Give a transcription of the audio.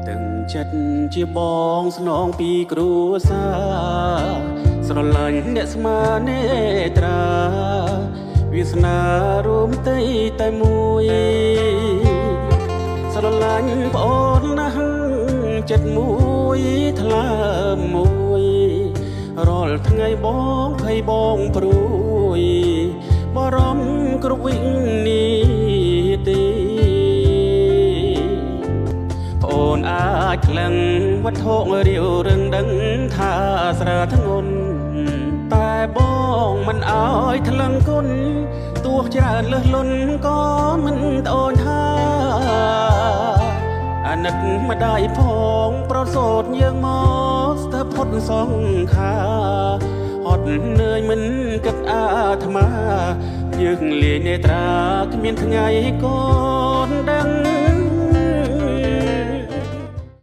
ទាំងចិត្តជាបងស្នងពីគ្រួសារស្រឡាញ់អ្នកស្មានេត្រាវាសនារួមទីតែមួយស្រឡាញ់ប្អូនណាស់ចិត្តមួយថ្លើមមួយរាល់ថ្ងៃបងភ័យបងព្រួយបារម្ភគ្រប់វិនាទីអូនអាចខ្លាំងវត្ថុរាវរឹងដឹងថាស្រាធ្ងន់តែបងមិនអើយថ្លឹងគុណទោះច្រើនលើសលន់ក៏មិនត្អូញថាអាណិតម្ដាយផងប្រសូតយើងមកស្ទើរផុតសង្ខាហត់នឿយមិនគិតអាត្មាយើងលាយនេត្រាគ្មានថ្ងៃកូនដឹង